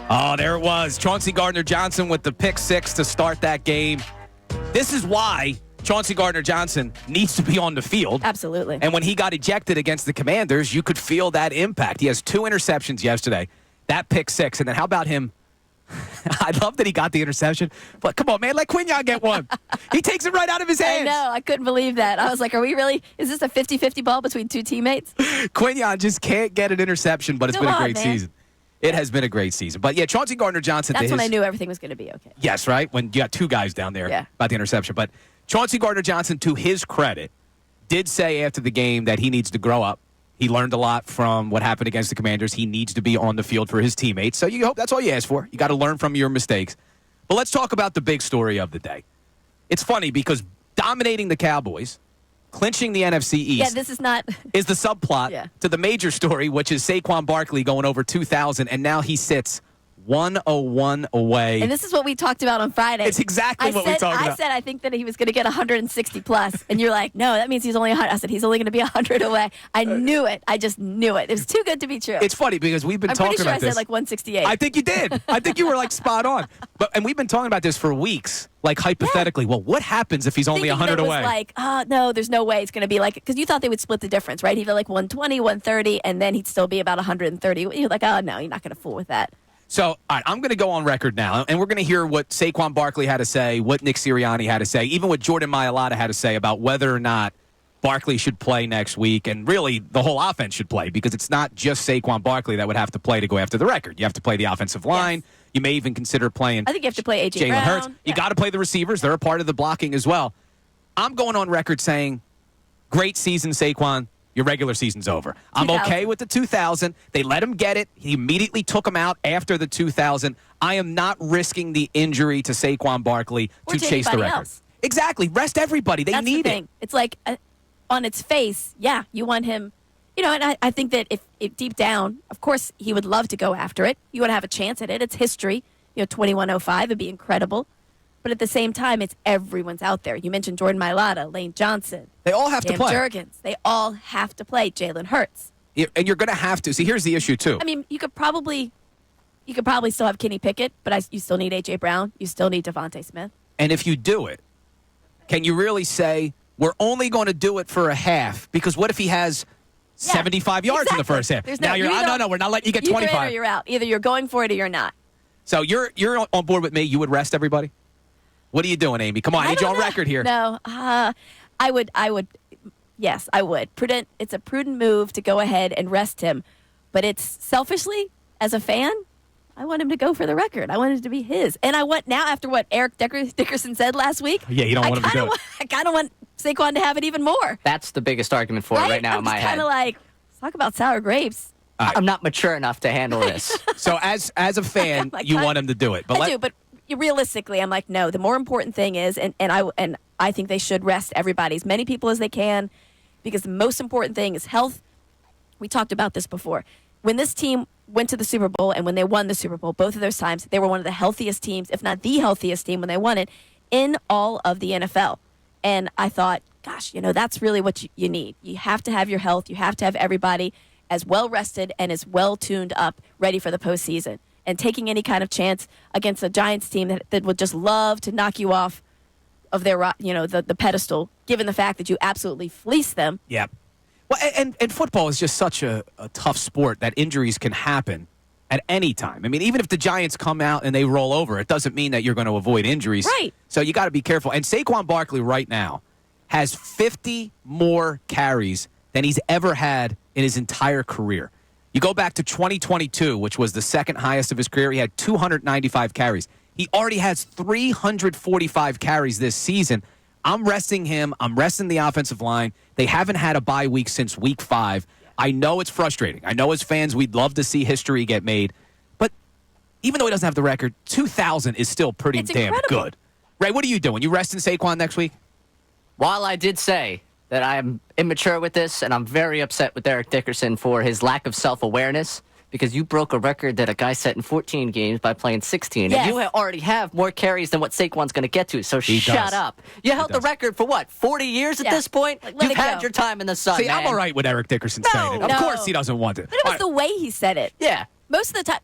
Oh, there it was. Chauncey Gardner-Johnson with the pick six to start that game. This is why Chauncey Gardner-Johnson needs to be on the field. Absolutely. And when he got ejected against the Commanders, you could feel that impact. He has 2 interceptions yesterday. That pick six. And then how about him? I love that he got the interception. But come on, man, let Quinyon get one. He takes it right out of his hands. I know. I couldn't believe that. I was like, is this a 50-50 ball between two teammates? Quinyon just can't get an interception, but it's been a great season. It has been a great season. But, yeah, Chauncey Gardner-Johnson. That's when I knew everything was going to be okay. Yes, right? When you got 2 guys down there about the interception. But Chauncey Gardner-Johnson, to his credit, did say after the game that he needs to grow up. He learned a lot from what happened against the Commanders. He needs to be on the field for his teammates. So you hope that's all you ask for. You got to learn from your mistakes. But let's talk about the big story of the day. It's funny because dominating the Cowboys, clinching the NFC East. Yeah, this is not is the subplot to the major story, which is Saquon Barkley going over 2,000, and now he sits 101 away. And this is what we talked about on Friday. It's exactly what we talked about. I said I think that he was going to get 160 plus, and you're like, no, that means he's only 100. I said he's only going to be 100 away. I knew it. I just knew it. It was too good to be true. It's funny because we've been talking about this. I said like 168. I think you did. I think you were like spot on. And we've been talking about this for weeks, like hypothetically. Yeah. Well, what happens if he's only 100 away? Like, no, there's no way it's going to be like, because you thought they would split the difference, right? He'd be like 120, 130, and then he'd still be about 130. You're like, oh, no, you're not going to fool with that. So, all right, I'm going to go on record now, and we're going to hear what Saquon Barkley had to say, what Nick Sirianni had to say, even what Jordan Mailata had to say about whether or not Barkley should play next week, and really the whole offense should play, because it's not just Saquon Barkley that would have to play to go after the record. You have to play the offensive line. Yes. You may even consider playing I think you have to play A.J. Brown. Hurts. You got to play the receivers. They're a part of the blocking as well. I'm going on record saying, great season, Saquon. Your regular season's over. I'm okay with the 2,000. They let him get it. He immediately took him out after the 2,000. I am not risking the injury to Saquon Barkley to chase the record. Else. Exactly. Rest everybody. They need it. It's like on its face, yeah, you want him. You know, and I think that if deep down, of course, he would love to go after it. You want to have a chance at it. It's history. 2105 would be incredible. But at the same time, it's everyone's out there. You mentioned Jordan Mailata, Lane Johnson. They all have to play. Jurgens. They all have to play. Jalen Hurts. And you're going to have to. See, here's the issue, too. I mean, you could probably still have Kenny Pickett, but you still need A.J. Brown. You still need Devontae Smith. And if you do it, can you really say, we're only going to do it for a half? Because what if he has 75 yards in the first half? No, we're not letting you get 25. Either you're out. Either you're going for it or you're not. So you're on board with me. You would rest everybody? What are you doing, Amy? Come on, I need you on record here. No, I would. Yes, I would. It's a prudent move to go ahead and rest him, but it's selfishly, as a fan, I want him to go for the record. I want it to be his, and I want now after what Eric Dickerson said last week. Yeah, you don't want him to do it. I kind of want Saquon to have it even more. That's the biggest argument for it right now in my head. Kind of like, let's talk about sour grapes. I'm not mature enough to handle this. So as a fan, you want him to do it, but I do, but. Realistically, I'm like, no. The more important thing is, and I think they should rest everybody, as many people as they can, because the most important thing is health. We talked about this before. When this team went to the Super Bowl and when they won the Super Bowl, both of those times, they were one of the healthiest teams, if not the healthiest team when they won it, in all of the NFL. And I thought, gosh, that's really what you need. You have to have your health. You have to have everybody as well rested and as well tuned up, ready for the postseason. And taking any kind of chance against a Giants team that would just love to knock you off of their, the pedestal, given the fact that you absolutely fleeced them. Yeah. Well, and football is just such a tough sport that injuries can happen at any time. I mean, even if the Giants come out and they roll over, it doesn't mean that you're going to avoid injuries. Right. So you got to be careful. And Saquon Barkley right now has 50 more carries than he's ever had in his entire career. You go back to 2022, which was the second highest of his career. He had 295 carries. He already has 345 carries this season. I'm resting him. I'm resting the offensive line. They haven't had a bye week since week 5. I know it's frustrating. I know as fans we'd love to see history get made. But even though he doesn't have the record, 2,000 is still pretty damn good. Ray, what are you doing? You resting Saquon next week? While I did say that I am immature with this, and I'm very upset with Eric Dickerson for his lack of self-awareness, because you broke a record that a guy set in 14 games by playing 16. Yes. And you already have more carries than what Saquon's going to get to, so shut up. You held the record for, 40 years at this point? You've had your time in the sun, See, man. I'm all right with Eric Dickerson saying it. Of course he doesn't want it. But it was the way he said it. Yeah. Most of the time,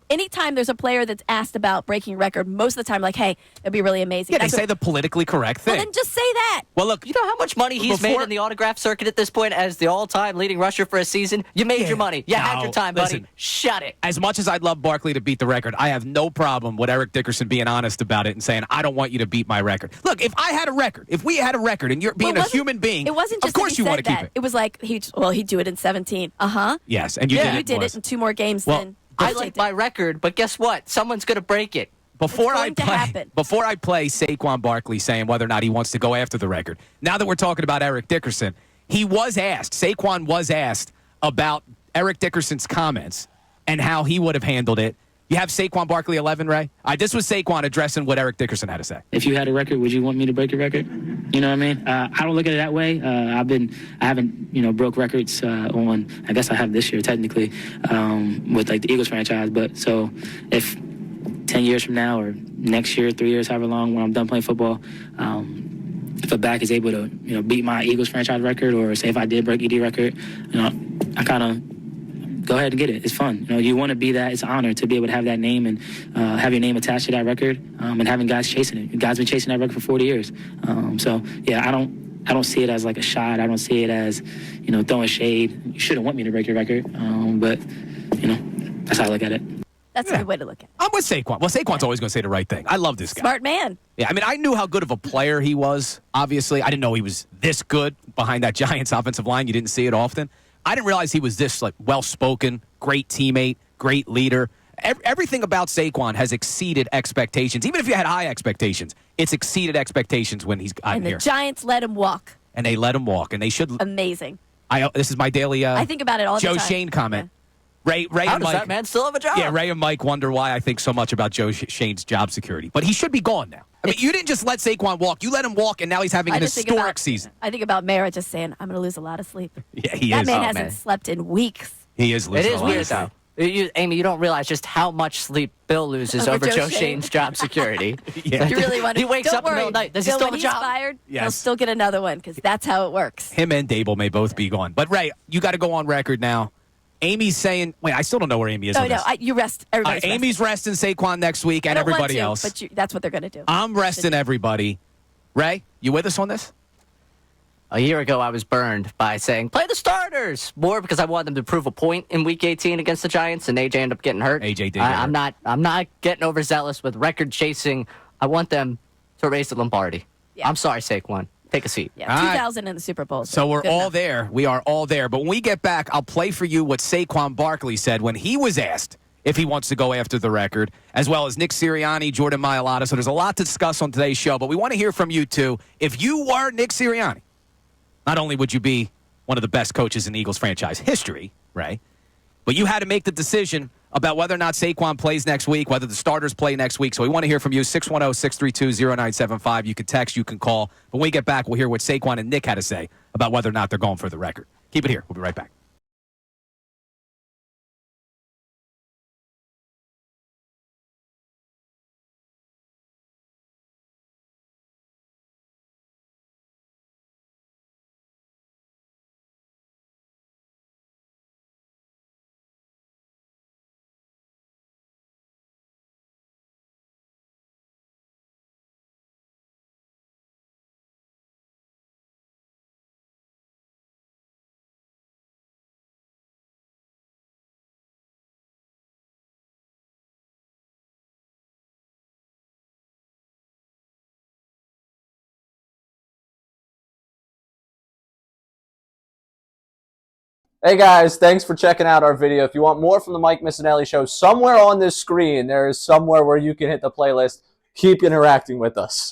anytime there's a player that's asked about breaking a record, most of the time, like, hey, it'd be really amazing. Yeah, they say the politically correct thing. Well, then just say that. Well, look, You know how much money he's made in the autograph circuit at this point as the all-time leading rusher for a season? You made your money. You had your time, buddy. listen, Shut it. as much as I'd love Barkley to beat the record, I have no problem with Eric Dickerson being honest about it and saying, I don't want you to beat my record. Look, if I had a record, if we had a record and you're being a human being, it wasn't just of course that he you want said to keep that. it. It was like, he'd do it in 17. Yes, and you did it. You did it in 2 more games than I OJ like did. my record, but guess what? Someone's going to break it. Before going to happen. before I play Saquon Barkley saying whether or not he wants to go after the record, now that we're talking about Eric Dickerson, Saquon was asked about Eric Dickerson's comments and how he would have handled it. You have Saquon Barkley 11, Ray? This was Saquon addressing what Eric Dickerson had to say. If you had a record, would you want me to break your record? You know what I mean? I don't look at it that way. I haven't, broke records on, I guess I have this year technically, with like the Eagles franchise. But so if 10 years from now or next year, 3 years, however long, when I'm done playing football, if a back is able to, beat my Eagles franchise record, or say if I did break ED record, I kind of go ahead and get it. It's fun. You want to be that. It's an honor to be able to have that name and have your name attached to that record, and having guys chasing it. Guys been chasing that record for 40 years. So yeah, I don't see it as like a shot. I don't see it as, throwing shade. You shouldn't want me to break your record, but that's how I look at it. That's a good way to look at it. I'm with Saquon. Well, Saquon's always going to say the right thing. I love this guy. Smart man. Yeah, I mean, I knew how good of a player he was, obviously. I didn't know he was this good behind that Giants offensive line. You didn't see it often. I didn't realize he was this well-spoken, great teammate, great leader. Everything about Saquon has exceeded expectations. Even if you had high expectations, it's exceeded expectations when he's gotten here. And the Giants let him walk. And they let him walk, and they should. Amazing. This is my daily I think about it all the Joe time. Shane comment. Yeah. Ray How and does Mike, that man still have a job? Yeah, Ray and Mike wonder why I think so much about Joe Shane's job security. But he should be gone now. I mean, you didn't just let Saquon walk. You let him walk, and now he's having an historic season. I think about Mara just saying, I'm going to lose a lot of sleep. Yeah, he that is. man hasn't slept in weeks. He is losing It is a lot weird, of sleep. though. Amy, you don't realize just how much sleep Bill loses over Joe Shane's job security. Yeah. You really want to. He wakes up in the middle of the night. Does he still have a when job? he's fired, Yes. he'll still get another one because that's how it works. Him and Dable may both be gone. But, Ray, you got to go on record now. Amy's saying, wait, I still don't know where Amy is on this. You rest. Everybody's Amy's resting Saquon next week and I don't want everybody to, else. But that's what they're going to do. I'm resting everybody. Ray, you with us on this? A year ago, I was burned by saying, play the starters, more because I wanted them to prove a point in Week 18 against the Giants, and AJ ended up getting hurt. AJ did get hurt. I'm not getting overzealous with record chasing. I want them to raise the Lombardi. Yeah. I'm sorry, Saquon. Take a seat. Yeah, All right. 2000 in the Super Bowl. So we're good all enough. there. We are all there. But when we get back, I'll play for you what Saquon Barkley said when he was asked if he wants to go after the record, as well as Nick Sirianni, Jordan Mailata. So there's a lot to discuss on today's show, but we want to hear from you, too. If you were Nick Sirianni, not only would you be one of the best coaches in Eagles franchise history, Ray, but you had to make the decision about whether or not Saquon plays next week, whether the starters play next week. So we want to hear from you, 610-632-0975. You can text, you can call. When we get back, we'll hear what Saquon and Nick had to say about whether or not they're going for the record. Keep it here. We'll be right back. Hey guys, thanks for checking out our video. If you want more from the Mike Missanelli Show, somewhere on this screen, there is somewhere where you can hit the playlist. Keep interacting with us.